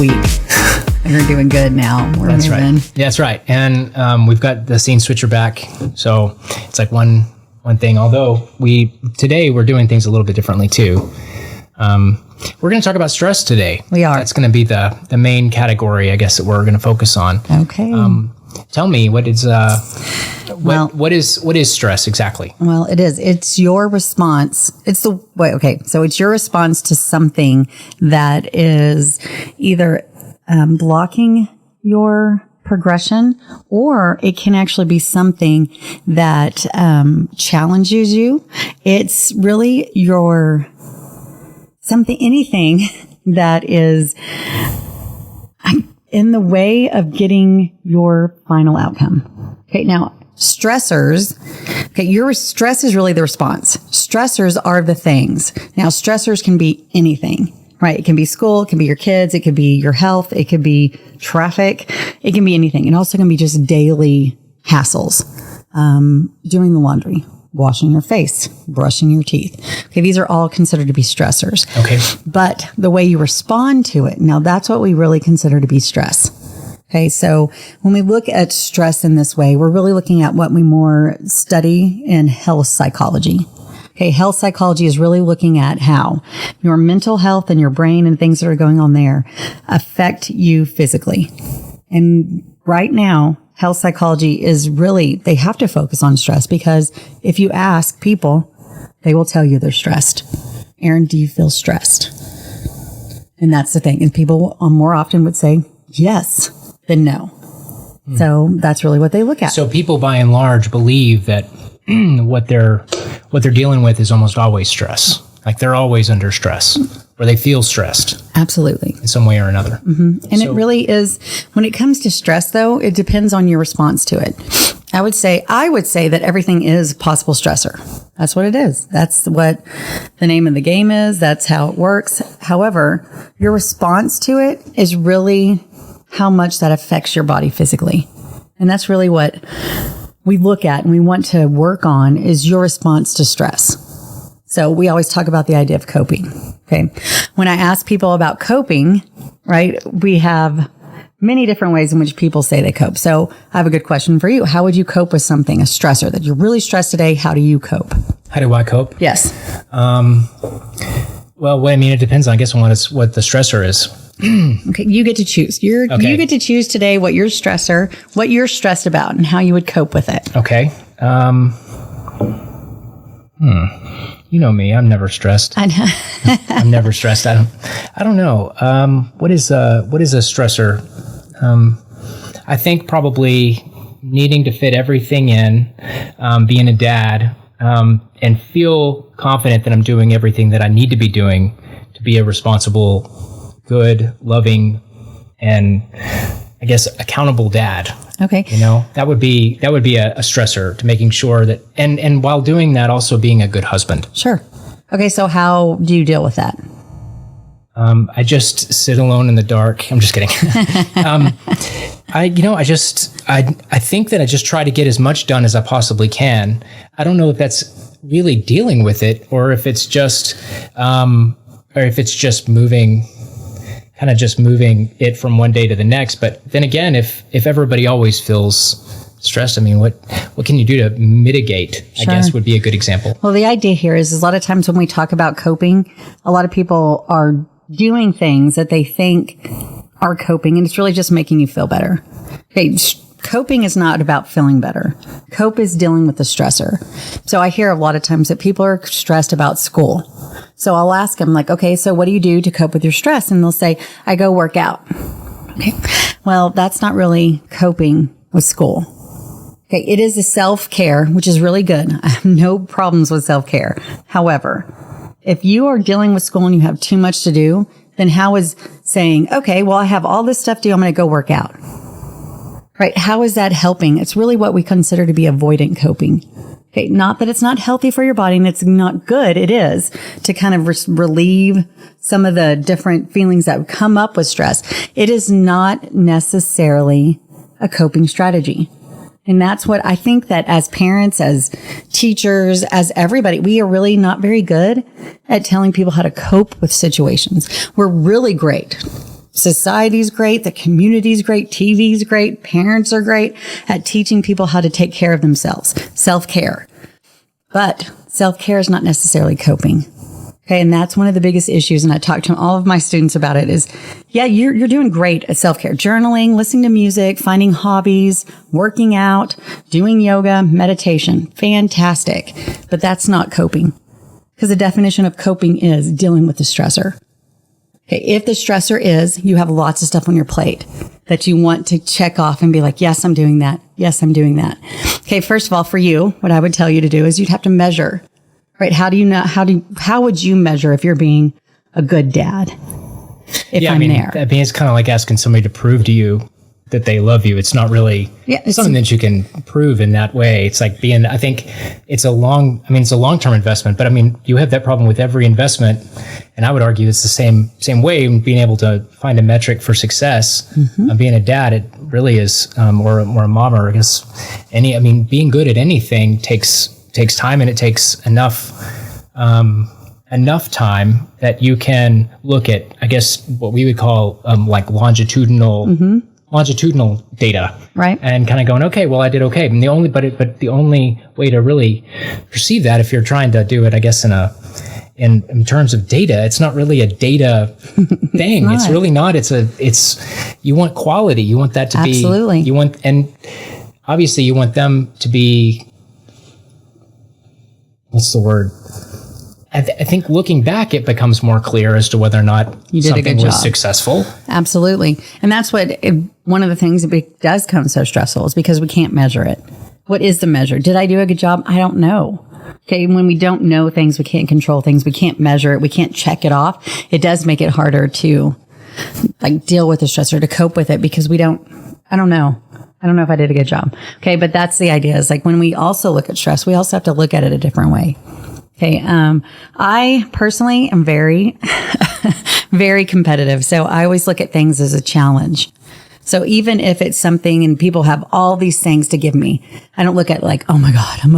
week. We're doing good now. That's moving. Right. Yeah, that's right. And we've got the scene switcher back. So it's like one thing. Although today we're doing things a little bit differently too. We're going to talk about stress today. We are. That's going to be the main category, I guess, that we're going to focus on. Okay. Tell me, what is stress exactly? Well, it is. It's your response. So it's your response to something that is either blocking your progression, or it can actually be something that challenges you. It's really anything that is in the way of getting your final outcome. Okay, now stressors. Okay, your stress is really the response. Stressors are the things. Now, stressors can be anything, right? It can be school, it can be your kids, it could be your health, it could be traffic, it can be anything. It also can be just daily hassles, doing the laundry, washing your face, brushing your teeth. Okay, these are all considered to be stressors. Okay. But the way you respond to it, now that's what we really consider to be stress. Okay, so when we look at stress in this way, we're really looking at what we more study in health psychology. Okay, health psychology is really looking at how your mental health and your brain and things that are going on there affect you physically. And right now, health psychology is really, they have to focus on stress, because if you ask people, they will tell you they're stressed. Aaron, do you feel stressed? And that's the thing. And people more often would say yes than no. So that's really what they look at. So people by and large believe that what they're dealing with is almost always stress. Like they're always under stress, or they feel stressed. Absolutely. In some way or another. Mm-hmm. And it really is, when it comes to stress though, it depends on your response to it. I would say that everything is possible stressor. That's what it is. That's what the name of the game is. That's how it works. However, your response to it is really how much that affects your body physically. And that's really what we look at and we want to work on, is your response to stress. So we always talk about the idea of coping. Okay. When I ask people about coping, right, we have many different ways in which people say they cope. So I have a good question for you. How would you cope with something, a stressor that you're really stressed today? How do you cope? How do I cope? Yes. Well, I mean, it depends, I guess, on what the stressor is. Okay, you get to choose. You get to choose today what you're stressed about and how you would cope with it. Okay. You know me, I'm never stressed. I know. I'm never stressed. I don't know. What is a stressor? I think probably needing to fit everything in, being a dad, and feel confident that I'm doing everything that I need to be doing to be a responsible, good, loving, and I guess accountable dad. Okay. You know, that would be a stressor to making sure that, and while doing that, also being a good husband. Sure. Okay. So how do you deal with that? I just sit alone in the dark. I'm just kidding. I think that I just try to get as much done as I possibly can. I don't know if that's really dealing with it, or if it's just moving it from one day to the next. But then again, if everybody always feels stressed, I mean, what can you do to mitigate? Sure. I guess would be a good example. Well, the idea here is a lot of times when we talk about coping, a lot of people are doing things that they think are coping, and it's really just making you feel better. Okay, coping is not about feeling better. Cope is dealing with the stressor. So I hear a lot of times that people are stressed about school. So I'll ask them, like, okay, so what do you do to cope with your stress? And they'll say, I go work out. Okay. Well, that's not really coping with school. Okay. It is a self-care, which is really good. I have no problems with self-care. However, if you are dealing with school and you have too much to do, then how is saying, okay, well, I have all this stuff to do, I'm going to go work out. Right? How is that helping? It's really what we consider to be avoidant coping. Okay, not that it's not healthy for your body and it's not good. It is to kind of relieve some of the different feelings that come up with stress. It is not necessarily a coping strategy. And that's what I think that as parents, as teachers, as everybody, we are really not very good at telling people how to cope with situations. We're really great society's great. The community's great. TV's great. Parents are great at teaching people how to take care of themselves. Self-care. But self-care is not necessarily coping. Okay. And that's one of the biggest issues. And I talk to all of my students about it is, yeah, you're doing great at self-care, journaling, listening to music, finding hobbies, working out, doing yoga, meditation. Fantastic. But that's not coping, because the definition of coping is dealing with the stressor. Okay. If the stressor is you have lots of stuff on your plate that you want to check off and be like, yes, I'm doing that. Yes, I'm doing that. Okay. First of all, for you, what I would tell you to do is you'd have to measure. Right? How would you measure if you're being a good dad? If I'm there. I mean, it's kind of like asking somebody to prove to you that they love you. It's not really something that you can prove in that way. It's like I think it's a long-term investment, but I mean, you have that problem with every investment. And I would argue it's the same way, being able to find a metric for success. Being a dad, it really is, or a mom, or I guess being good at anything takes time, and it takes enough time that you can look at, I guess, what we would call like longitudinal data, right? And kind of going, okay, well, I did okay. And the only way to really perceive that, if you're trying to do it, I guess, in terms of data, it's not really a data thing. It's really not. It's you want quality. You want that to be absolutely. And obviously you want them to be. What's the word? I think looking back, it becomes more clear as to whether or not something was successful. Absolutely. And that's one of the things that does come so stressful is because we can't measure it. What is the measure? Did I do a good job? I don't know. Okay. When we don't know things, we can't control things. We can't measure it. We can't check it off. It does make it harder to deal with the stressor, to cope with it, because I don't know. I don't know if I did a good job. Okay. But that's the idea, is when we also look at stress, we also have to look at it a different way. Okay. I personally am very, very competitive. So I always look at things as a challenge. So even if it's something and people have all these things to give me, I don't look at oh my God, I'm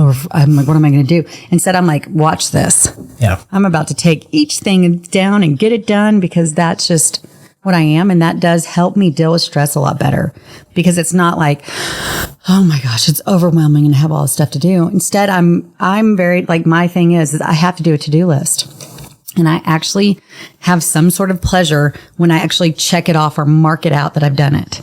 like, what am I going to do? Instead, I'm like, watch this. Yeah. I'm about to take each thing down and get it done, because that's just what I am. And that does help me deal with stress a lot better, because it's not like, oh my gosh, it's overwhelming and I have all this stuff to do. Instead, I'm very, my thing is I have to do a to-do list. And I actually have some sort of pleasure when I actually check it off or mark it out that I've done it.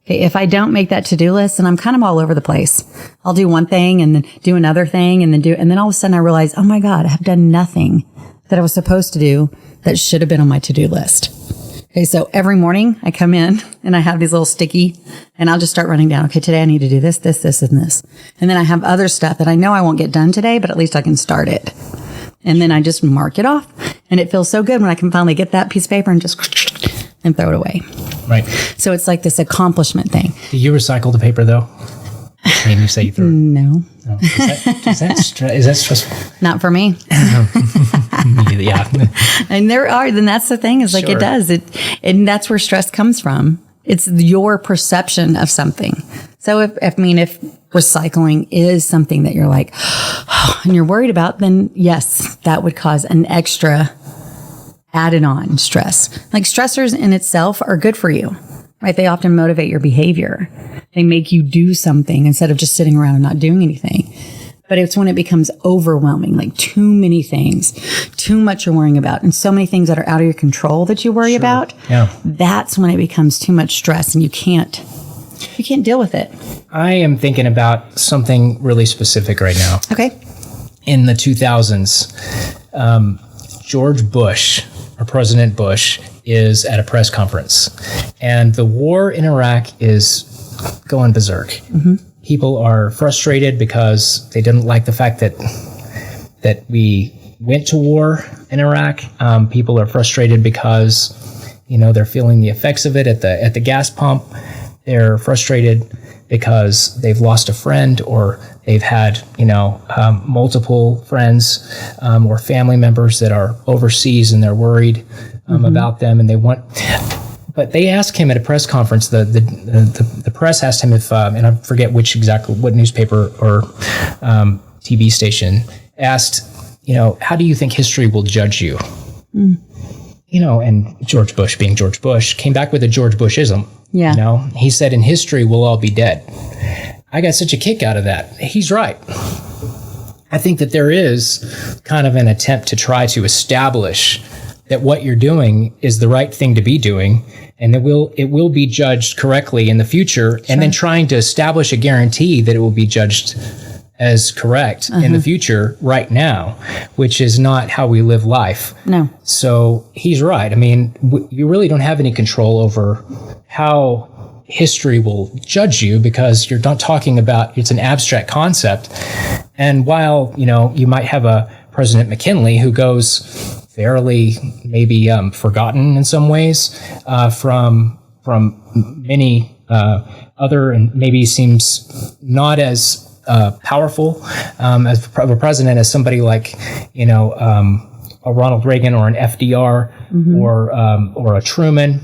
Okay, if I don't make that to-do list, then I'm kind of all over the place. I'll do one thing and then do another thing and then all of a sudden I realize, oh my God, I have done nothing that I was supposed to do that should have been on my to-do list. Okay, so every morning I come in and I have these little sticky, and I'll just start running down. Okay, today I need to do this, this, this, and this. And then I have other stuff that I know I won't get done today, but at least I can start it. And then I just mark it off. And it feels so good when I can finally get that piece of paper and just and throw it away. Right. So it's like this accomplishment thing. Do you recycle the paper though? I mean, you say you threw it. No. Is that stressful? Not for me. Yeah. And then that's the thing, is sure. It does. And that's where stress comes from. It's your perception of something. So if recycling is something that you're and you're worried about, then yes, that would cause an extra added on stress. Stressors in itself are good for you, right? They often motivate your behavior. They make you do something instead of just sitting around and not doing anything. But it's when it becomes overwhelming, too many things, too much you're worrying about, and so many things that are out of your control that you worry about. Yeah. That's when it becomes too much stress and you can't deal with it. I am thinking about something really specific right now. Okay. In the 2000s, George Bush, or President Bush, is at a press conference, and the war in Iraq is going berserk. Mm-hmm. People are frustrated because they didn't like the fact that we went to war in Iraq. People are frustrated because, they're feeling the effects of it at the gas pump. They're frustrated because they've lost a friend, or they've had, multiple friends or family members that are overseas, and they're worried about them, and they want. But they asked him at a press conference. The press asked him if, and I forget what newspaper or TV station asked, how do you think history will judge you? Mm. and George Bush, being George Bush, came back with a George Bushism. Yeah. He said, in history, we'll all be dead. I got such a kick out of that. He's right. I think that there is kind of an attempt to try to establish that what you're doing is the right thing to be doing, and it will be judged correctly in the future, and then trying to establish a guarantee that it will be judged as correct in the future right now, which is not how we live life. No. So he's right. I mean, you really don't have any control over how history will judge you, because you're not talking about, it's an abstract concept. And while, you might have a President McKinley who goes fairly maybe forgotten in some ways from many other, and maybe seems not as powerful as a president as somebody like a Ronald Reagan or an FDR or a Truman,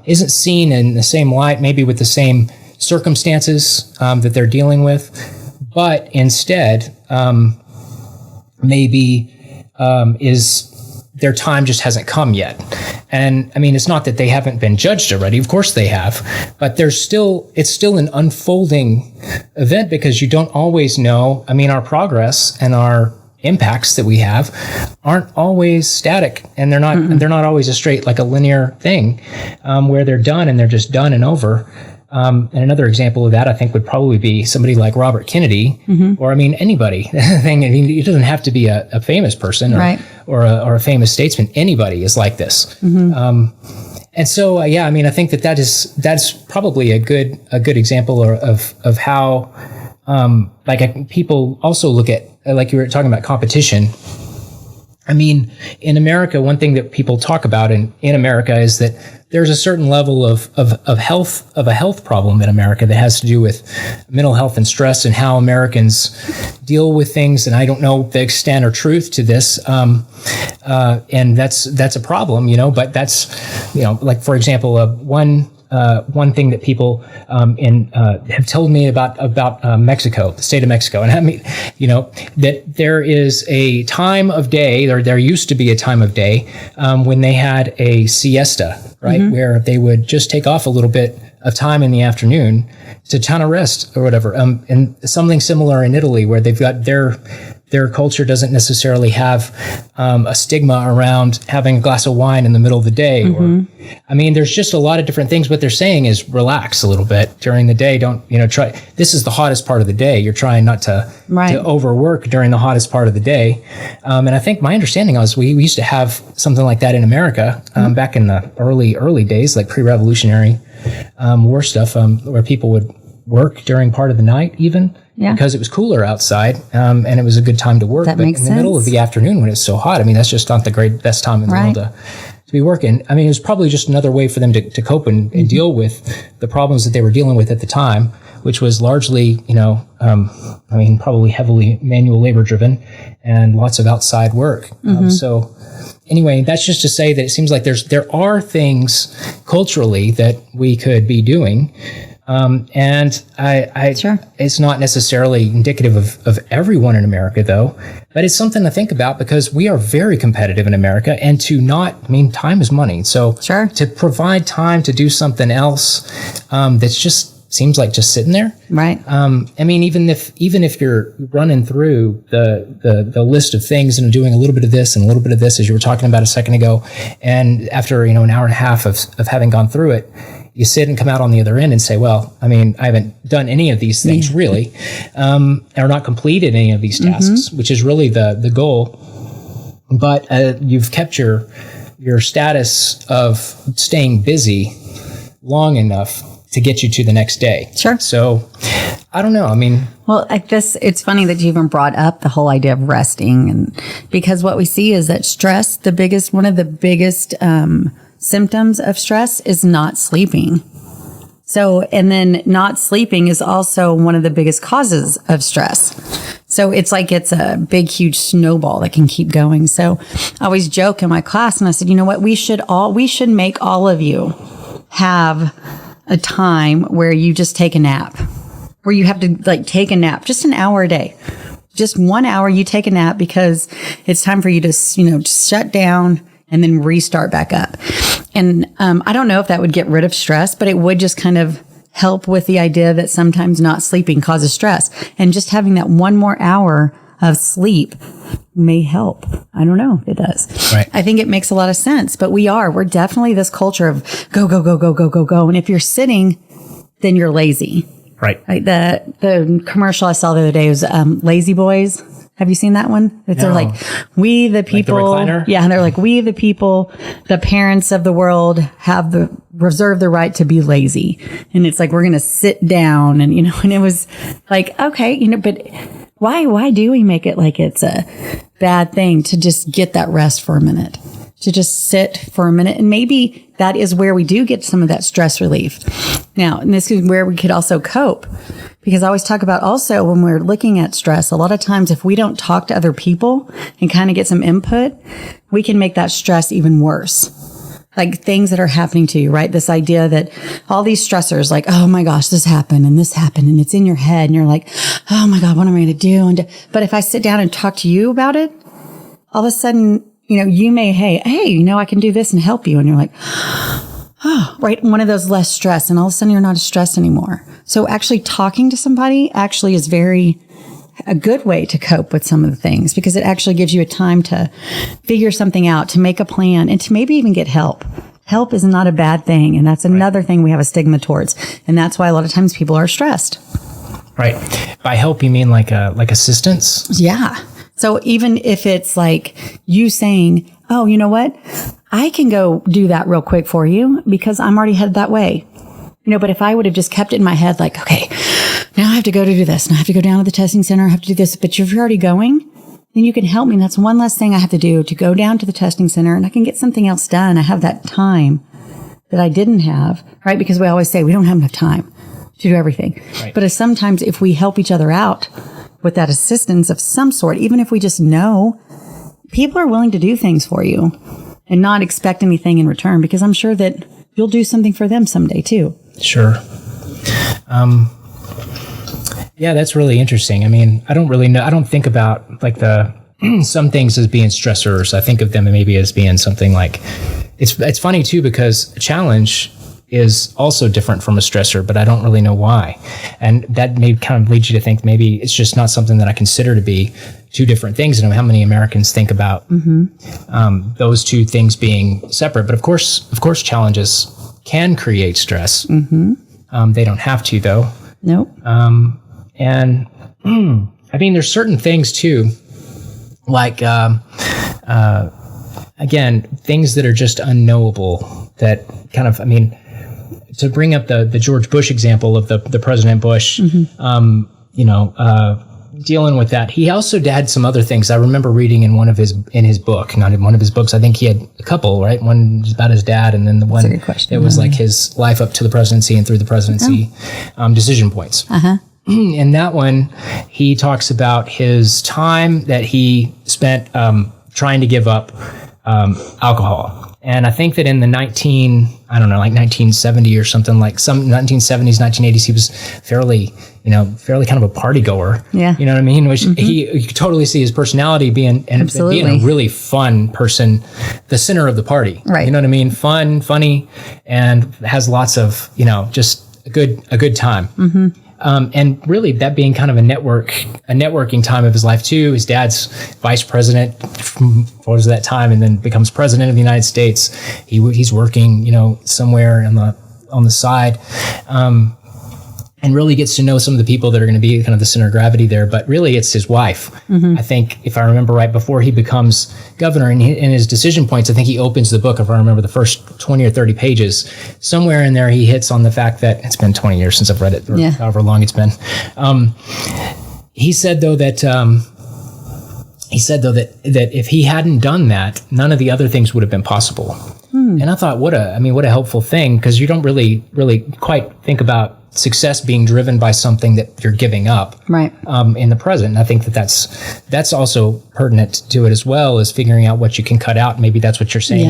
isn't seen in the same light, maybe with the same circumstances that they're dealing with, but instead maybe is their time just hasn't come yet. And I mean, it's not that they haven't been judged already. Of course they have, but it's still an unfolding event, because you don't always know. I mean, our progress and our impacts that we have aren't always static, and they're not always a straight, like a linear thing, where they're done and they're just done and over. And another example of that, I think, would probably be somebody like Robert Kennedy, or anybody. It doesn't have to be a famous person or a famous statesman. Anybody is like this. And so, I think that's probably a good example of how, people also look at, like you were talking about, competition. I mean, in America, one thing that people talk about in America is that there's a certain level of a health problem in America that has to do with mental health and stress, and how Americans deal with things. And I don't know the extent or truth to this. And that's a problem, but that's, like, for example, one thing that people have told me about Mexico, the state of Mexico, and I mean, that there is a time of day, or there used to be a time of day when they had a siesta, right, where they would just take off a little bit of time in the afternoon to kind of rest or whatever. And something similar in Italy, where they've got their culture doesn't necessarily have a stigma around having a glass of wine in the middle of the day. Or, I mean, there's just a lot of different things. What they're saying is relax a little bit during the day. Don't, try. This is the hottest part of the day. You're trying not to overwork during the hottest part of the day. And I think my understanding was we used to have something like that in America back in the early days, like pre-revolutionary war stuff, where people would work during part of the night even. Yeah. Because it was cooler outside, and it was a good time to work. But in the middle of the afternoon, when it's so hot, I mean, that's just not the best time in the world to be working. I mean, it was probably just another way for them to cope and deal with the problems that they were dealing with at the time, which was largely, probably heavily manual labor driven and lots of outside work. So anyway, that's just to say that it seems like there are things culturally that we could be doing. And it's not necessarily indicative of everyone in America, though, but it's something to think about, because we are very competitive in America, and time is money. So to provide time to do something else, that's just seems like just sitting there. Right. I mean, even if you're running through the list of things and doing a little bit of this and a little bit of this, as you were talking about a second ago, and after, an hour and a half of having gone through it, you sit and come out on the other end and say, well, I mean, I haven't done any of these things really, or not completed any of these tasks, which is really the goal. But you've kept your status of staying busy long enough to get you to the next day. Sure. So I don't know. I mean, well, it's funny that you even brought up the whole idea of resting, and because what we see is that stress, one of the biggest symptoms of stress is not sleeping. So, and then not sleeping is also one of the biggest causes of stress. So it's like it's a big, huge snowball that can keep going. So I always joke in my class, and I said, you know what, we should make all of you have a time where you just take a nap, where you have to take a nap, just an hour a day. Just 1 hour you take a nap, because it's time for you to, just shut down. and then restart back up. And I don't know if that would get rid of stress, but it would just kind of help with the idea that sometimes not sleeping causes stress. And just having that one more hour of sleep may help. I don't know if it does. Right. I think it makes a lot of sense, but we're definitely this culture of go, go, go, go, go, go, go. And if you're sitting, then you're lazy. Right. Like the commercial I saw the other day was Lazy Boys. Have you seen that one? They're like, we the people. Like the recliner? Yeah. And they're like, we the people, the parents of the world reserve the right to be lazy. And it's like, we're going to sit down and, and it was like, okay, but why do we make it like it's a bad thing to just get that rest for a minute, to just sit for a minute? And maybe that is where we do get some of that stress relief. Now, and this is where we could also cope, because I always talk about also when we're looking at stress, a lot of times if we don't talk to other people and kind of get some input, we can make that stress even worse. Like things that are happening to you, right? This idea that all these stressors, like, oh my gosh, this happened and it's in your head and you're like, oh my God, what am I going to do? But if I sit down and talk to you about it, all of a sudden, you may, hey, I can do this and help you. And you're like, oh, right. One of those less stress. And all of a sudden you're not as stressed anymore. So actually talking to somebody actually is a good way to cope with some of the things, because it actually gives you a time to figure something out, to make a plan, and to maybe even get help. Help is not a bad thing. And that's another thing we have a stigma towards. And that's why a lot of times people are stressed. Right. By help, you mean like assistance? Yeah. So even if it's like you saying, oh, you know what? I can go do that real quick for you because I'm already headed that way. But if I would have just kept it in my head, like, okay, now I have to go to do this and I have to go down to the testing center. I have to do this. But if you're already going, then you can help me. And that's one less thing I have to do, to go down to the testing center, and I can get something else done. I have that time that I didn't have, right? Because we always say we don't have enough time to do everything. Right. But sometimes if we help each other out with that assistance of some sort, even if we just know, people are willing to do things for you and not expect anything in return, because I'm sure that you'll do something for them someday too. Sure. Yeah, that's really interesting. I mean, I don't really know. I don't think about like some things as being stressors. I think of them maybe as being something like, it's funny too, because a challenge is also different from a stressor, but I don't really know why. And that may kind of lead you to think maybe it's just not something that I consider to be two different things. I don't know how many Americans think about those two things being separate. But of course, challenges can create stress. They don't have to, though. Nope. And I mean, there's certain things too, like again, things that are just unknowable. That kind of, I mean, to bring up the George Bush example of the President Bush, dealing with that. He also had some other things. I remember reading in his book, not in one of his books. I think he had a couple, right? One was about his dad, and then the one that was like his life up to the presidency and through the presidency, decision points. In that one, he talks about his time that he spent trying to give up alcohol. And I think that in the 1970 or something, like some 1970s, 1980s, he was fairly kind of a party goer. Yeah. You know what I mean? Which you could totally see his personality being a really fun person, the center of the party. Right. You know what I mean? Fun, funny, and has lots of, just a good time. And really that being kind of a networking time of his life too. His dad's vice president from what was that time, and then becomes president of the United States. He's working, somewhere on the side, and really gets to know some of the people that are going to be kind of the center of gravity there. But really it's his wife. I think, if I remember right, before he becomes governor, in his decision points, I think he opens the book, if I remember the first 20 or 30 pages, somewhere in there he hits on the fact that it's been 20 years since I've read it, or however long it's been. He said though that if he hadn't done that, none of the other things would have been possible. And I thought, what a helpful thing, because you don't really quite think about success being driven by something that you're giving up, right? In the present. And I think that's also pertinent to it as well, as figuring out what you can cut out. Maybe that's what you're saying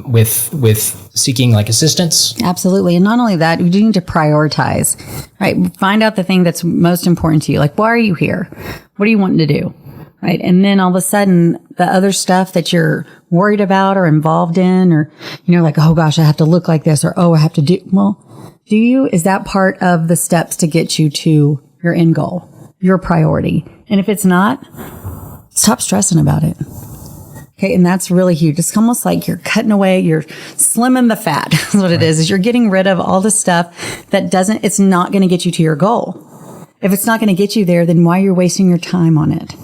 with seeking like assistance. Absolutely. And not only that, you do need to prioritize, right? Find out the thing that's most important to you. Like, why are you here? What are you wanting to do? right? And then all of a sudden, the other stuff that you're worried about or involved in, or, like, oh gosh, I have to look like this, or, oh, I have to do, well, do you? Is that part of the steps to get you to your end goal, your priority? And if it's not, stop stressing about it. Okay. And that's really huge. It's almost like you're cutting away, you're slimming the fat. That's what it is you're getting rid of all the stuff that it's not going to get you to your goal. If it's not going to get you there, then why are you wasting your time on it?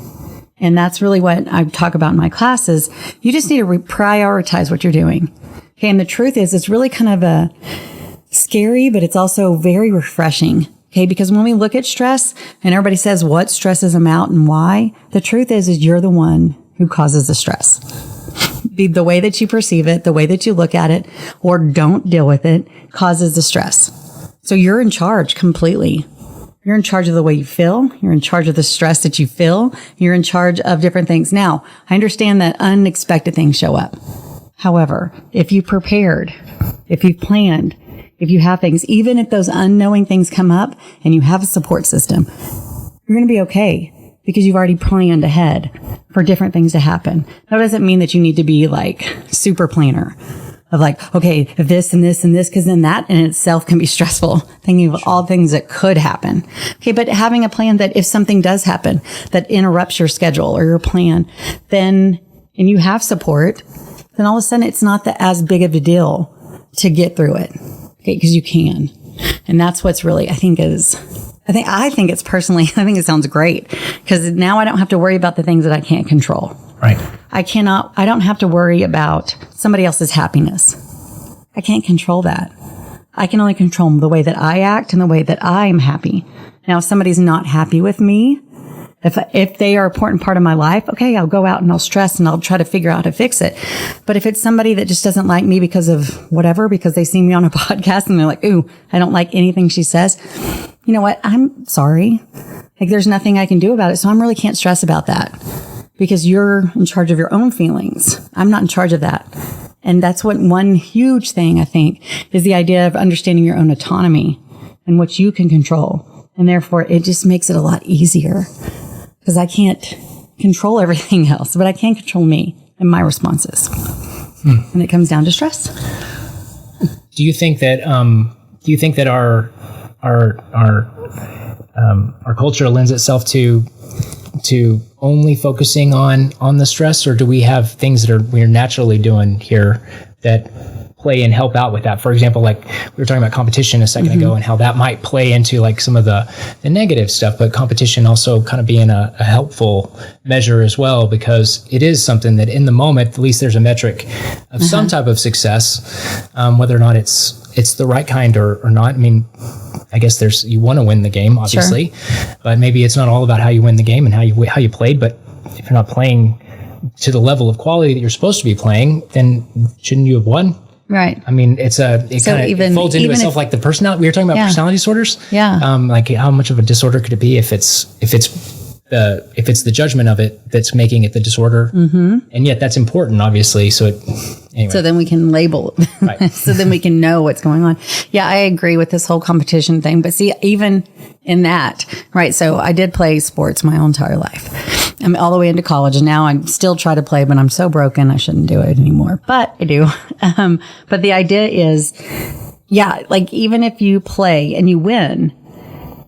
And that's really what I talk about in my classes. You just need to prioritize what you're doing. Okay. And the truth is, it's really kind of a scary, but it's also very refreshing. Okay. Because when we look at stress and everybody says what stresses them out and why, the truth is you're the one who causes the stress. The way that you perceive it, the way that you look at it, or don't deal with it causes the stress. So you're in charge completely. You're in charge of the way you feel. You're in charge of the stress that you feel. You're in charge of different things. Now, I understand that unexpected things show up. However, if you prepared, if you've planned, if you have things, even if those unknowing things come up and you have a support system, you're going to be okay because you've already planned ahead for different things to happen. That doesn't mean that you need to be like super planner of like, okay, if this and this and this, because then that in itself can be stressful, thinking of all things that could happen. Okay, but having a plan that if something does happen that interrupts your schedule or your plan, then, and you have support, then all of a sudden it's not as big of a deal to get through it. Okay, because you can. And that's what's really, I think it's personally, I think it sounds great because now I don't have to worry about the things that I can't control. Right. I don't have to worry about somebody else's happiness. I can't control that. I can only control the way that I act and the way that I am happy. Now, if somebody's not happy with me, if they are an important part of my life, okay, I'll go out and I'll stress and I'll try to figure out how to fix it. But if it's somebody that just doesn't like me because of whatever, because they see me on a podcast and they're like, ooh, I don't like anything she says. You know what? I'm sorry. Like there's nothing I can do about it. So I really can't stress about that because you're in charge of your own feelings. I'm not in charge of that. And that's what one huge thing I think is the idea of understanding your own autonomy and what you can control. And therefore it just makes it a lot easier because I can't control everything else, but I can control me and my responses. And it comes down to stress. Do you think that our culture lends itself to only focusing on the stress, or do we have things that we're naturally doing here that play and help out with that? For example, like we were talking about competition a second ago and how that might play into like some of the negative stuff, but competition also kind of being a helpful measure as well, because it is something that in the moment, at least there's a metric of some type of success, whether or not it's the right kind or not. I mean, I guess you want to win the game, obviously, but maybe it's not all about how you win the game and how you played. But if you're not playing to the level of quality that you're supposed to be playing, then shouldn't you have won? Right. I mean, it folds into itself like the personality. We were talking about personality disorders. Yeah. Like how much of a disorder could it be if it's the judgment of it that's making it the disorder, and yet that's important, obviously. So anyway. So then we can label it. Right. So then we can know what's going on. Yeah, I agree with this whole competition thing. But see, even in that, right? So I did play sports my whole entire life. I'm all the way into college, and now I still try to play, but I'm so broken I shouldn't do it anymore. But I do. But the idea is, yeah, like even if you play and you win,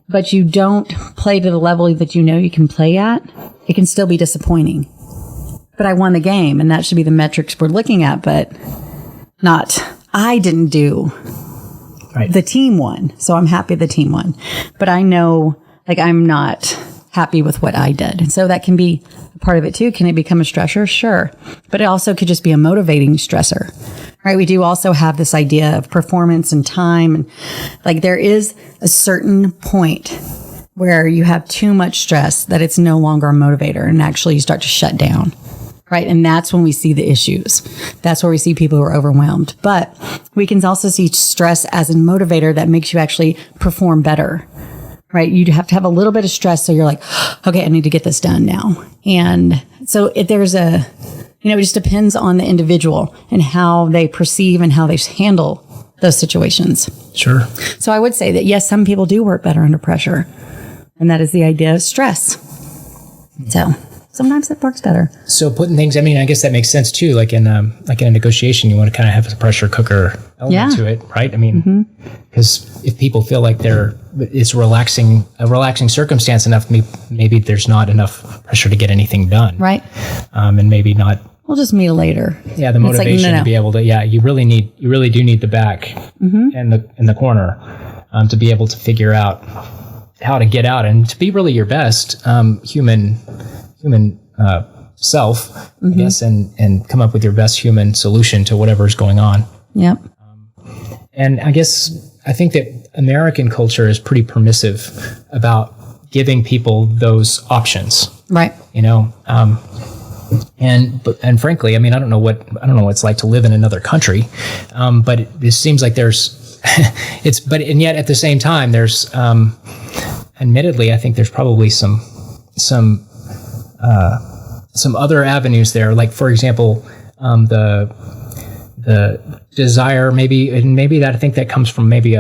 but you don't play to the level that you know you can play at, it can still be disappointing. But I won the game, and that should be the metrics we're looking at, but not, I didn't do. Right. The team won, so I'm happy the team won. But I know, like, I'm not happy with what I did. And so that can be a part of it too. Can it become a stressor? Sure. But it also could just be a motivating stressor. Right? We do also have this idea of performance and time. And like there is a certain point where you have too much stress that it's no longer a motivator and actually you start to shut down. Right? And that's when we see the issues. That's where we see people who are overwhelmed. But we can also see stress as a motivator that makes you actually perform better. Right? You have to have a little bit of stress. So you're like, okay, I need to get this done now. And so it just depends on the individual and how they perceive and how they handle those situations. Sure. So I would say that, yes, some people do work better under pressure. And that is the idea of stress. So sometimes it works better. So putting things, I mean, I guess that makes sense too. Like in a negotiation, you want to kind of have a pressure cooker element to it, right? I mean, because if people feel like it's a relaxing circumstance enough, maybe there's not enough pressure to get anything done. Right. And maybe not. We'll just meet later. Yeah. The motivation to be able to, you really do need the back and the corner to be able to figure out how to get out and to be really your best human self, I guess, and come up with your best human solution to whatever's going on. Yep. And I think that American culture is pretty permissive about giving people those options. Right. And frankly, I mean, I don't know what it's like to live in another country, but it seems like there's and yet at the same time there's admittedly, I think there's probably some other avenues there. Like, for example, the desire, maybe that I think that comes from maybe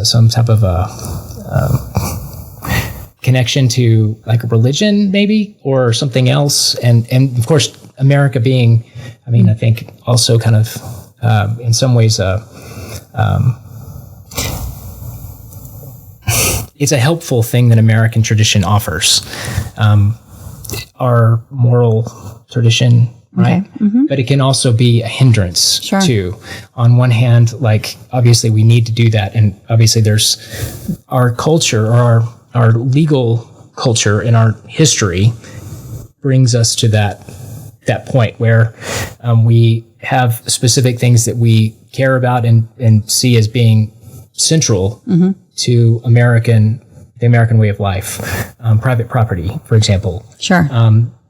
some type of a connection to like a religion, maybe, or something else. And of course, America being, I mean, I think also kind of in some ways it's a helpful thing that American tradition offers. Our moral tradition, right? Okay. Mm-hmm. But it can also be a hindrance too. On one hand, like obviously we need to do that, and obviously there's our culture or our legal culture and our history brings us to that point where we have specific things that we care about and see as being central to the American way of life. Private property, for example. Sure.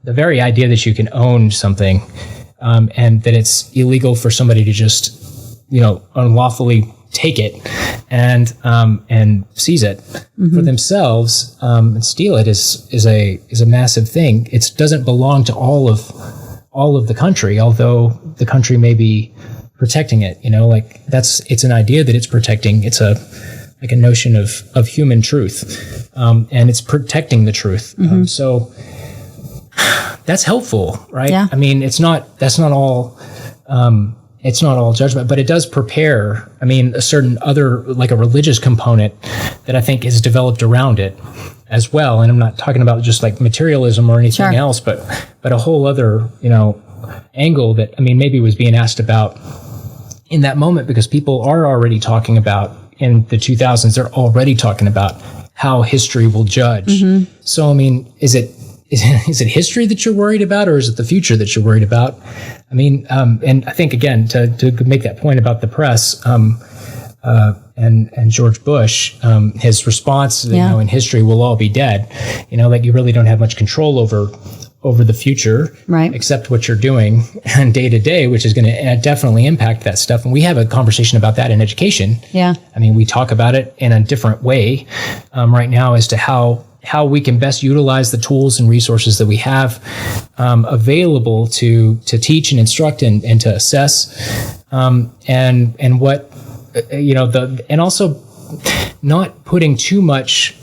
The very idea that you can own something and that it's illegal for somebody to just, unlawfully take it and seize it for themselves and steal it is a massive thing. It doesn't belong to all of the country, although the country may be protecting it. It's an idea that it's protecting. It's a notion of human truth, and it's protecting the truth. So that's helpful, right? Yeah. I mean, that's not all judgment, but it does prepare, a certain other, like a religious component that I think is developed around it as well. And I'm not talking about just like materialism or anything else, but a whole other, angle that, maybe was being asked about in that moment, because people are already talking about, in the 2000s, they're already talking about how history will judge. So, is it history that you're worried about, or is it the future that you're worried about? And I think, again, to make that point about the press, and George Bush, his response, in history we'll all be dead, like you really don't have much control over the future, right? Except what you're doing day to day, which is going to definitely impact that stuff. And we have a conversation about that in education. Yeah. We talk about it in a different way right now as to how we can best utilize the tools and resources that we have available to teach and instruct and to assess, and what, and also not putting too much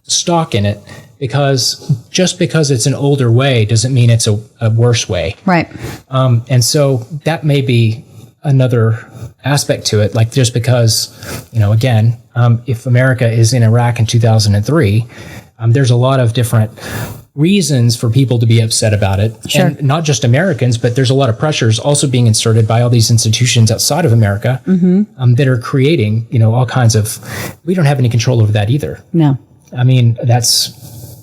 stock in it, because just because it's an older way doesn't mean it's a worse way. Right. And so that may be another aspect to it. Like, just because, again, if America is in Iraq in 2003, there's a lot of different reasons for people to be upset about it. Sure. And not just Americans, but there's a lot of pressures also being inserted by all these institutions outside of America that are creating, all kinds of, we don't have any control over that either. No.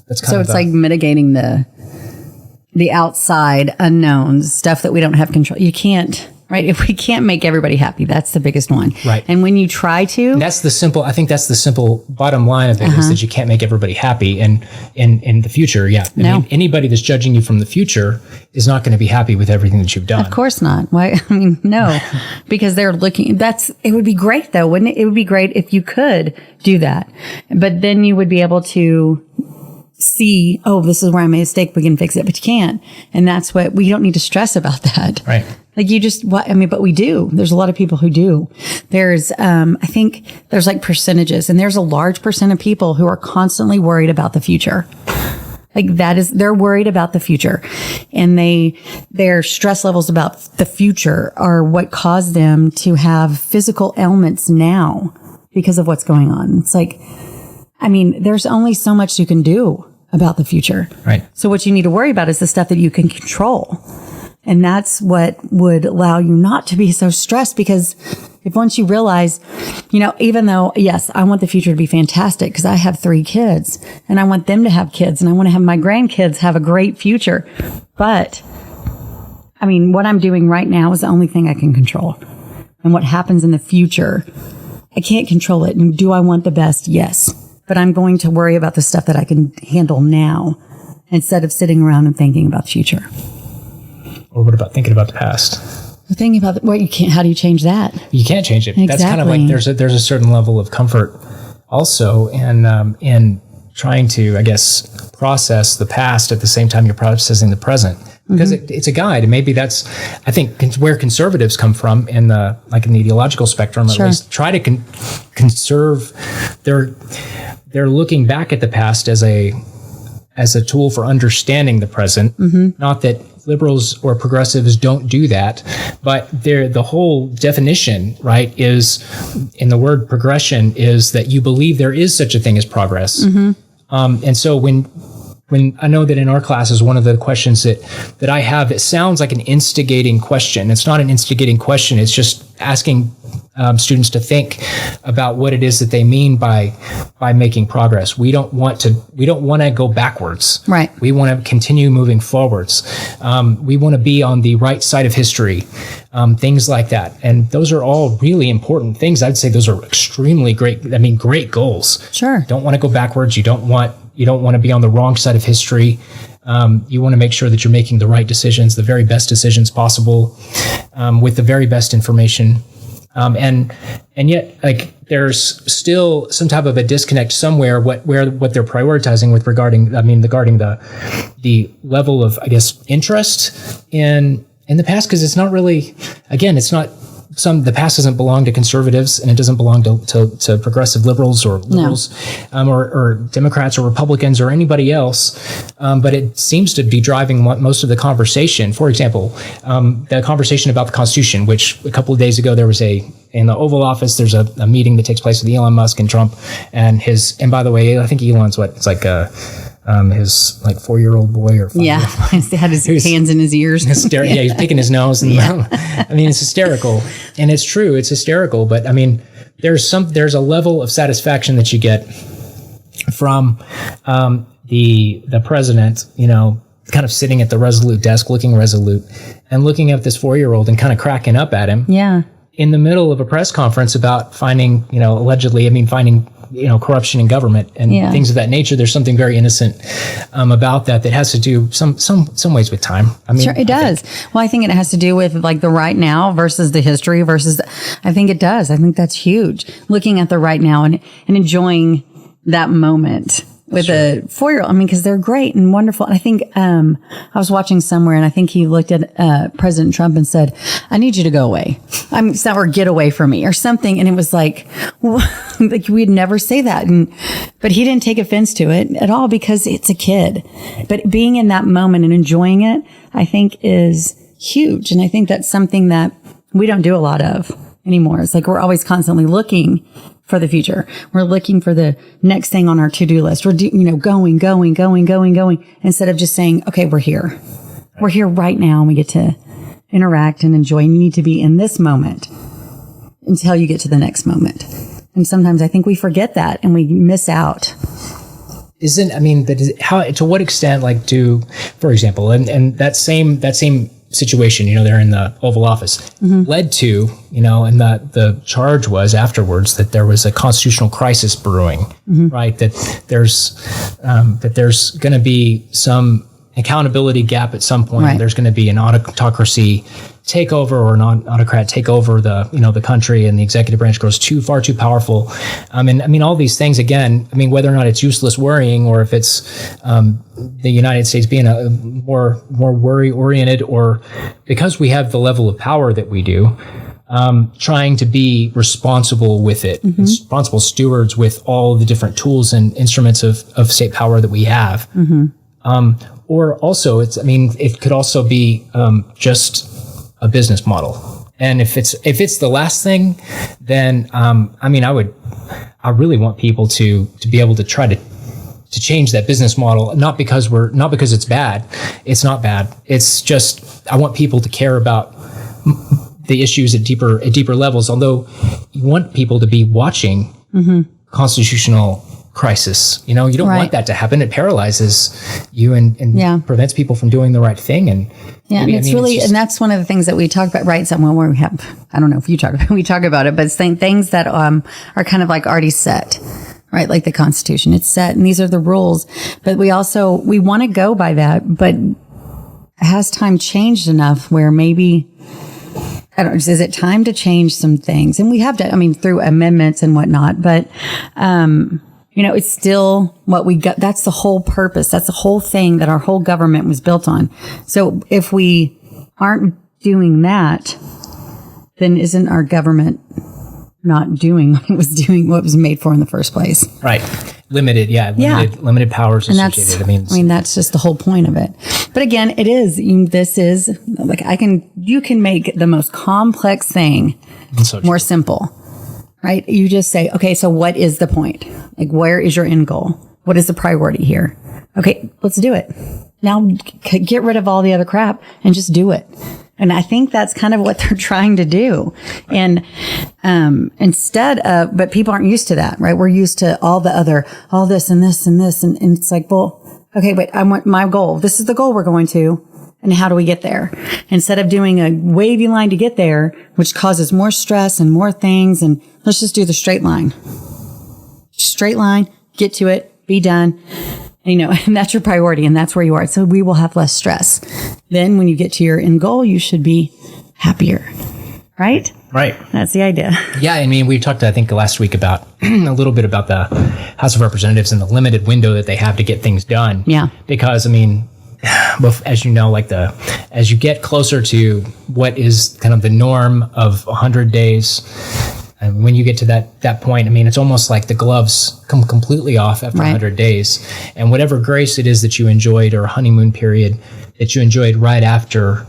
That's kind so of it's like mitigating the outside unknowns, stuff that we don't have control. You can't, right? If we can't make everybody happy, that's the biggest one. Right. And when you try to, I think that's the simple bottom line of it, is that you can't make everybody happy. And in the future, anybody that's judging you from the future is not going to be happy with everything that you've done. Of course not. Why? No, because they're looking, it would be great though, wouldn't it? It would be great if you could do that, but then you would be able to see, this is where I made a mistake, we can fix it, but you can't. And that's what, we don't need to stress about that. Right. Like but we do. There's a lot of people who do. There's, I think there's like percentages, and there's a large percent of people who are constantly worried about the future. Like they're worried about the future, and their stress levels about the future are what cause them to have physical ailments now because of what's going on. It's like, I mean, there's only so much you can do about the future. Right. So what you need to worry about is the stuff that you can control. And that's what would allow you not to be so stressed, because if once you realize, even though, yes, I want the future to be fantastic because I have 3 kids and I want them to have kids and I want to have my grandkids have a great future. But I mean, what I'm doing right now is the only thing I can control. And what happens in the future, I can't control it. And do I want the best? Yes. But I'm going to worry about the stuff that I can handle now instead of sitting around and thinking about the future. Or what about thinking about the past? Thinking about you can't. How do you change that? You can't change it. Exactly. That's kind of like there's a certain level of comfort also in trying to, I guess, process the past at the same time you're processing the present, because it's a guide. And maybe that's, I think, where conservatives come from in the ideological spectrum. At least try to conserve. They're looking back at the past as a tool for understanding the present. Not that liberals or progressives don't do that, but the whole definition, right, is in the word progression is that you believe there is such a thing as progress. And so when I know that in our classes, one of the questions that I have, it sounds like an instigating question. It's not an instigating question. It's just asking students to think about what it is that they mean by making progress. We don't want to go backwards. Right. We want to continue moving forwards. We want to be on the right side of history. Things like that. And those are all really important things. I'd say those are extremely great goals. Sure. Don't want to go backwards. You don't want to be on the wrong side of history. You want to make sure that you're making the right decisions, the very best decisions possible, with the very best information. And yet, there's still some type of a disconnect somewhere. What they're prioritizing regarding the level of, I guess, interest in the past, because it's not really, again, it's not. The past doesn't belong to conservatives, and it doesn't belong to progressive liberals or liberals, or Democrats or Republicans or anybody else. But it seems to be driving most of the conversation. For example, the conversation about the Constitution, which a couple of days ago there was in the Oval Office, there's a meeting that takes place with Elon Musk and Trump and by the way, I think Elon's his 4-year-old boy or 5. Yeah, he had his hands in his ears. He's picking his nose. And it's hysterical, and it's true. It's hysterical, but there's a level of satisfaction that you get from the president, kind of sitting at the Resolute desk, looking resolute, and looking at this 4-year-old and kind of cracking up at him. Yeah. In the middle of a press conference about finding, finding corruption in government and things of that nature. There's something very innocent about that has to do some ways with time. Sure, it does. Well, I think it has to do with the right now versus the history versus. I think it does. I think that's huge. Looking at the right now and enjoying that moment with a 4-year-old. Because they're great and wonderful. And I think I was watching somewhere, and I think he looked at President Trump and said, "I need you to go away. Or get away from me," or something. And it was we'd never say that. But he didn't take offense to it at all because it's a kid. But being in that moment and enjoying it, I think is huge. And I think that's something that we don't do a lot of anymore. It's we're always constantly looking for the future. We're looking for the next thing on our to-do list. We're going instead of just saying, okay, we're here. We're here right now, and we get to interact and enjoy. And you need to be in this moment until you get to the next moment. And sometimes I think we forget that and we miss out. To what extent, for example, and that same situation, they're in the Oval Office, led to, and the charge was afterwards that there was a constitutional crisis brewing, right? That there's going to be some accountability gap at some point. Right. There's going to be an autocracy takeover, or an autocrat take over the country, and the executive branch grows far too powerful. All these things, again, whether or not it's useless worrying, or if it's the United States being a more worry oriented, or because we have the level of power that we do, trying to be responsible with it, responsible stewards with all the different tools and instruments of state power that we have. Or also it could also be just a business model. And if it's the last thing, then I really want people to be able to try to change that business model, not because it's bad. It's not bad. It's just I want people to care about the issues at deeper levels. Although you want people to be watching constitutional crisis. You don't want that to happen. It paralyzes you and prevents people from doing the right thing. And and and that's one of the things that we talk about, right? Somewhere where we have, I don't know if you talk about, we talk about it, but it's things that are kind of like already set, right? Like the Constitution, it's set, and these are the rules. But we want to go by that, but has time changed enough where maybe, I don't know, is it time to change some things? And we have to, through amendments and whatnot, but, it's still what we got. That's the whole purpose. That's the whole thing that our whole government was built on. So if we aren't doing that, then isn't our government not doing what it was made for in the first place? Right. Limited powers associated. That's just the whole point of it. But again, this is like, you can make the most complex thing more simple. Right? You just say, okay, so what is the point? Like, where is your end goal? What is the priority here? Okay, let's do it. Now get rid of all the other crap and just do it. And I think that's kind of what they're trying to do. And, but people aren't used to that, right? We're used to all this and this and this. And it's like, well, okay, wait, I want my goal. This is the goal we're going to. And how do we get there? Instead of doing a wavy line to get there, which causes more stress and more things, and let's just do the straight line. Straight line, get to it, be done. And that's your priority, and that's where you are. So we will have less stress. Then when you get to your end goal, you should be happier. Right? Right. That's the idea. Yeah, we talked, I think, last week about a little bit about the House of Representatives and the limited window that they have to get things done. Yeah. Because, as you know, as you get closer to what is kind of the norm of 100 days, and when you get to that point, it's almost like the gloves come completely off after 100 days. And whatever grace it is that you enjoyed, or honeymoon period that you enjoyed right after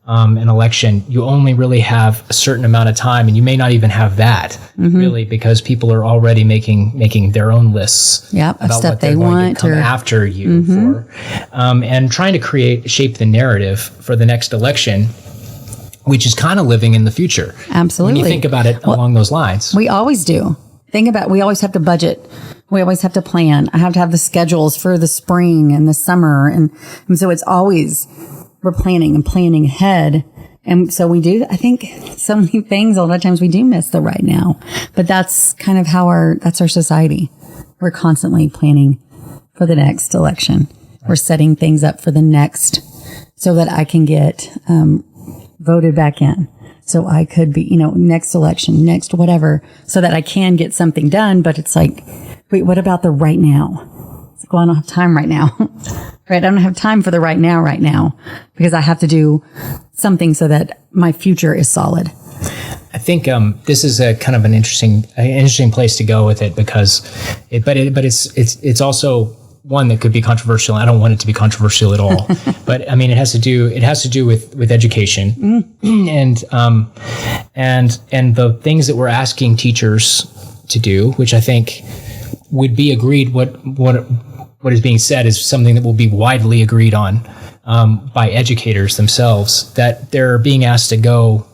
an election, you only really have a certain amount of time, and you may not even have that really, because people are already making their own lists about what they want to come after you for, and trying to shape the narrative for the next election, which is kind of living in the future. Absolutely. When you think about it along those lines. We always do. We always have to budget. We always have to plan. I have to have the schedules for the spring and the summer. And so it's always, we're planning ahead. And so we do, I think so many things, a lot of times we do miss the right now, but that's kind of that's our society. We're constantly planning for the next election. We're setting things up for the next, so that I can get, voted back in. So I could be, next election, next whatever, so that I can get something done. But it's like, wait, what about the right now? It's like, well, I don't have time right now. Right? I don't have time for the right now because I have to do something so that my future is solid. I think this is a kind of an interesting place to go with it, because it's also one that could be controversial. I don't want it to be controversial at all, but it has to do with education and the things that we're asking teachers to do, which I think would be agreed. What is being said is something that will be widely agreed on by educators themselves, that they're being asked to go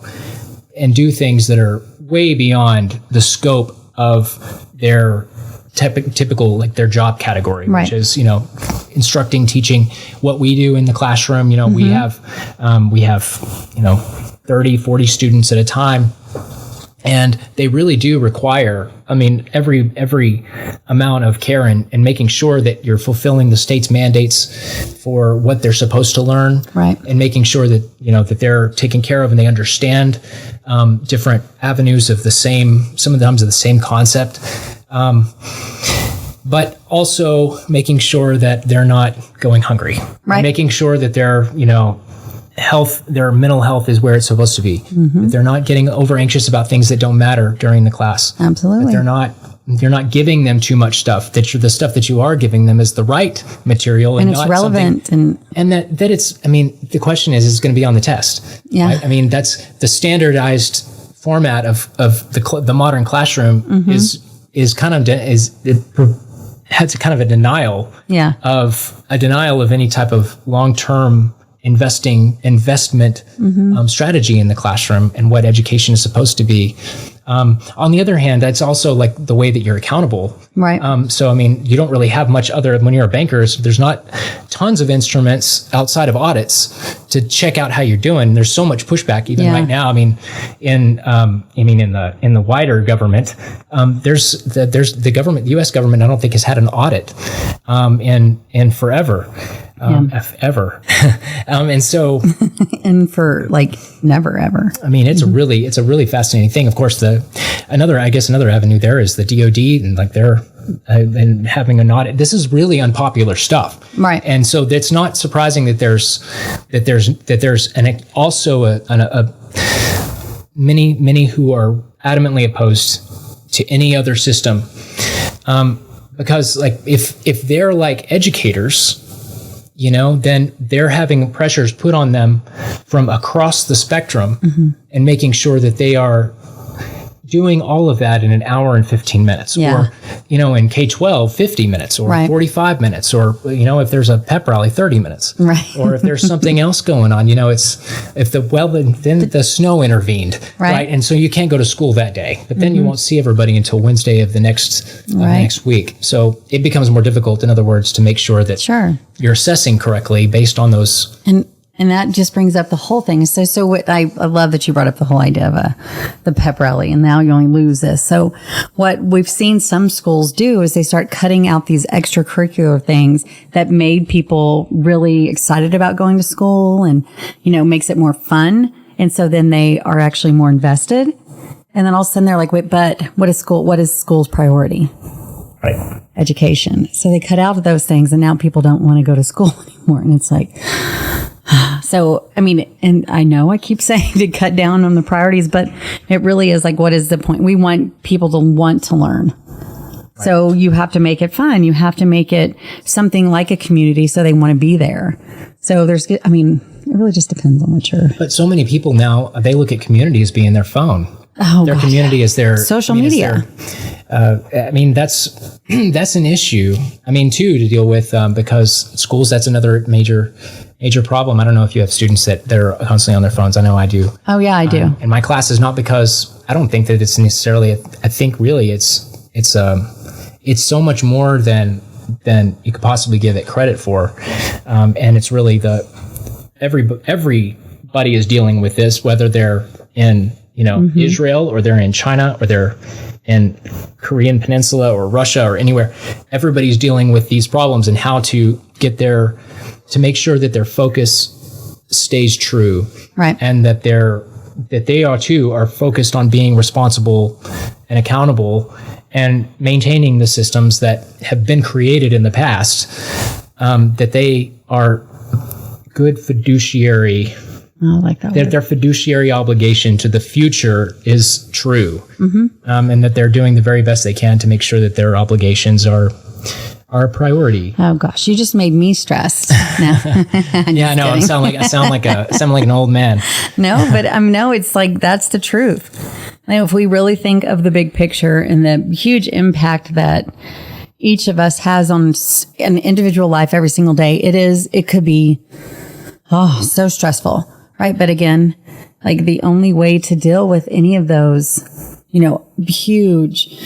and do things that are way beyond the scope of their typical, like their job category, which is, instructing, teaching. What we do in the classroom, we have 30, 40 students at a time. And they really do require, every amount of care and making sure that you're fulfilling the state's mandates for what they're supposed to learn, and making sure that, that they're taken care of and they understand different avenues of sometimes of the same concept. But also making sure that they're not going hungry, making sure that their mental health is where it's supposed to be. That they're not getting over anxious about things that don't matter during the class. Absolutely. That they're giving them too much stuff, that the stuff that you are giving them is the right material and it's not relevant, and that it's, I mean, the question is going to be on the test. Yeah. Right? I mean, that's the standardized format of the modern classroom is kind of has kind of a denial of any type of long-term investment strategy in the classroom and what education is supposed to be. On the other hand, that's also like the way that you're accountable. Right. So, I mean, you don't really have much other, when you're a banker, there's not tons of instruments outside of audits to check out how you're doing. There's so much pushback even right now. I mean, in the wider government, there's the government, the U.S. government, I don't think has had an audit, in forever. Ever. And so, and for like never ever. I mean, it's a really fascinating thing. Of course, another avenue there is the DoD, and like they're and having an audit. This is really unpopular stuff, right? And so it's not surprising that there's many who are adamantly opposed to any other system, because like if they're like educators, then they're having pressures put on them from across the spectrum and making sure that they are doing all of that in an hour and 15 minutes or, in K-12, 50 minutes or 45 minutes or, if there's a pep rally, 30 minutes. Right. Or if there's something else going on, then the snow intervened. Right. And so you can't go to school that day, but then you won't see everybody until Wednesday of the next week. So it becomes more difficult, in other words, to make sure that you're assessing correctly based on those. And that just brings up the whole thing. So what I love that you brought up the whole idea of the pep rally, and now you only lose this. So what we've seen some schools do is they start cutting out these extracurricular things that made people really excited about going to school and, makes it more fun. And so then they are actually more invested. And then all of a sudden they're like, wait, but what is school's priority? Right. Education. So they cut out of those things, and now people don't want to go to school anymore. And it's like, so, I mean, and I know I keep saying to cut down on the priorities, but it really is like, what is the point? We want people to want to learn. Right. So you have to make it fun. You have to make it something like a community so they want to be there. So it really just depends on what you're. But so many people now, they look at community as being their phone. Oh, their community is their social media. That's an issue. Too, to deal with, because schools, that's another major problem. I don't know if you have students that they're constantly on their phones. I know I do. Oh yeah, I do. And my class is not, because I don't think that it's necessarily, I think really it's so much more than you could possibly give it credit for. And it's really everybody is dealing with this, whether they're in, Israel, or they're in China, or they're in Korean Peninsula or Russia or anywhere. Everybody's dealing with these problems and how to to make sure that their focus stays true. Right. And that they are focused on being responsible and accountable and maintaining the systems that have been created in the past, that they are good fiduciary. I like that. Their fiduciary obligation to the future is true, and that they're doing the very best they can to make sure that their obligations are a priority. Oh gosh, you just made me stressed. No. Yeah, no, I sound like an old man. No, but no, it's like that's the truth. If we really think of the big picture and the huge impact that each of us has on an individual life every single day, it could be so stressful. Right. But again, like the only way to deal with any of those, huge,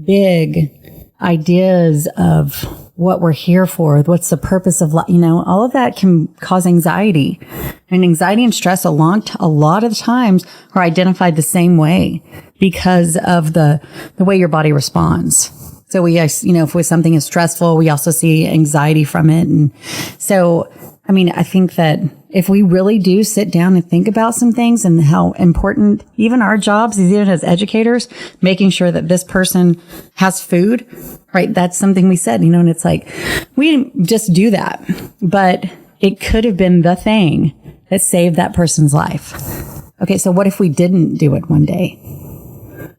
big ideas of what we're here for, what's the purpose of life, all of that can cause anxiety. And anxiety and stress a lot of times are identified the same way because of the way your body responds. So if something is stressful, we also see anxiety from it. And so, I think that if we really do sit down and think about some things and how important even our jobs, even as educators, making sure that this person has food, right? That's something we said, and it's like, we didn't just do that, but it could have been the thing that saved that person's life. Okay. So what if we didn't do it one day?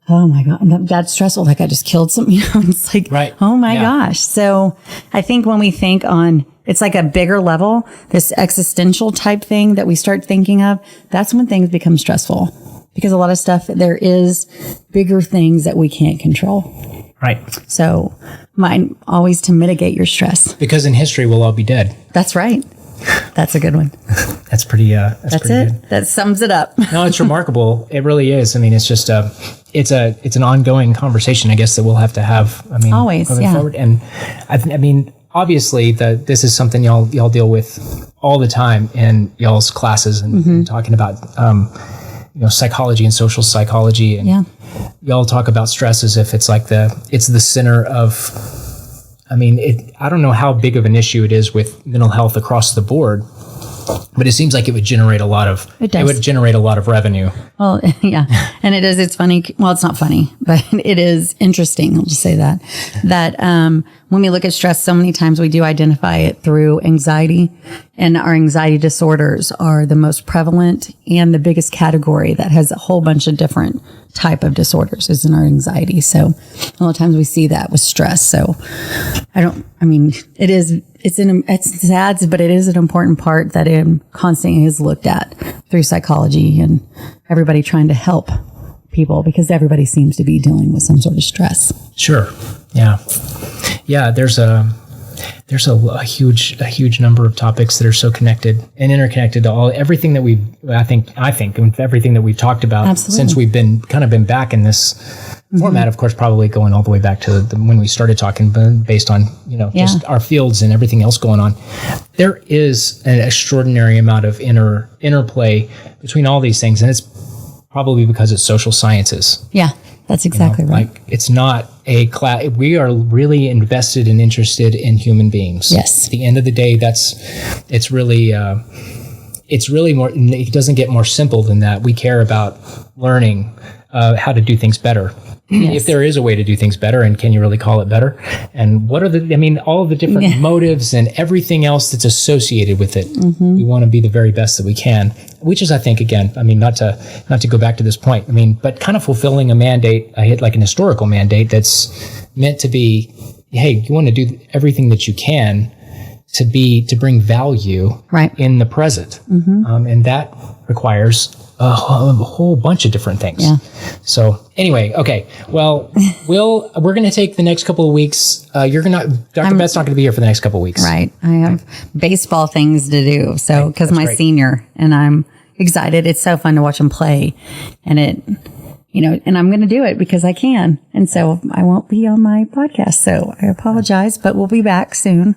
oh my God, that's stressful. Like I just killed something. It's like, right. Oh my gosh. So I think when we think on, it's like a bigger level, this existential type thing that we start thinking of, that's when things become stressful, because a lot of stuff, there is bigger things that we can't control. Right. So mine always to mitigate your stress. Because in history, we'll all be dead. That's right. That's a good one. That's pretty. That's pretty it. Good. That sums it up. No, it's remarkable. It really is. I mean, it's just it's an ongoing conversation, I guess, that we'll have to have. I mean, always, moving forward. And I mean, obviously, this is something y'all deal with all the time in y'all's classes and talking about psychology and social psychology, and y'all talk about stress as if it's like it's the center of. I mean, I don't know how big of an issue it is with mental health across the board, but it seems like it would generate a lot of revenue. Well, yeah. And it is, it's funny. Well, it's not funny, but it is interesting. I'll just say that when we look at stress, so many times we do identify it through anxiety, and our anxiety disorders are the most prevalent and the biggest category that has a whole bunch of different type of disorders is in our anxiety. So a lot of times we see that with stress. So it's sad, but it is an important part that constantly is looked at through psychology and everybody trying to help people, because everybody seems to be dealing with some sort of stress. Sure. Yeah. Yeah. There's a huge number of topics that are so connected and interconnected to everything that I think everything that we've talked about Absolutely. Since we've been back in this format, of course, probably going all the way back to when we started talking, based on, just our fields and everything else going on. There is an extraordinary amount of interplay between all these things. And it's probably because it's social sciences. Yeah. That's exactly right. Like, it's not a class. We are really invested and interested in human beings. Yes. At the end of the day, it's really more. It doesn't get more simple than that. We care about learning how to do things better. Yes. If there is a way to do things better, and can you really call it better? And what are all of the different motives and everything else that's associated with it. We want to be the very best that we can, which is, I think, again, not to go back to this point, but kind of fulfilling a mandate, like an historical mandate that's meant to be, hey, you want to do everything that you can to bring value in the present. And that requires a whole bunch of different things. Yeah. So anyway, okay. Well, we're going to take the next couple of weeks. Dr. Beth's not going to be here for the next couple of weeks. Right. I have baseball things to do. So, because my senior, and I'm excited. It's so fun to watch him play, and and I'm going to do it because I can. And so I won't be on my podcast. So I apologize, but we'll be back sooner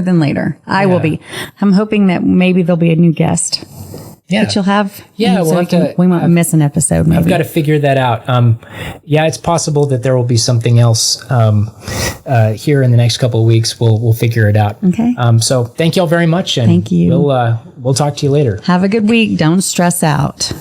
than later. I will be. I'm hoping that maybe there'll be a new guest. Yeah. That you'll have. Yeah, we won't miss an episode. Maybe. I've got to figure that out. It's possible that there will be something else here in the next couple of weeks. We'll figure it out. Okay. So thank you all very much, and thank you. We'll talk to you later. Have a good week. Don't stress out.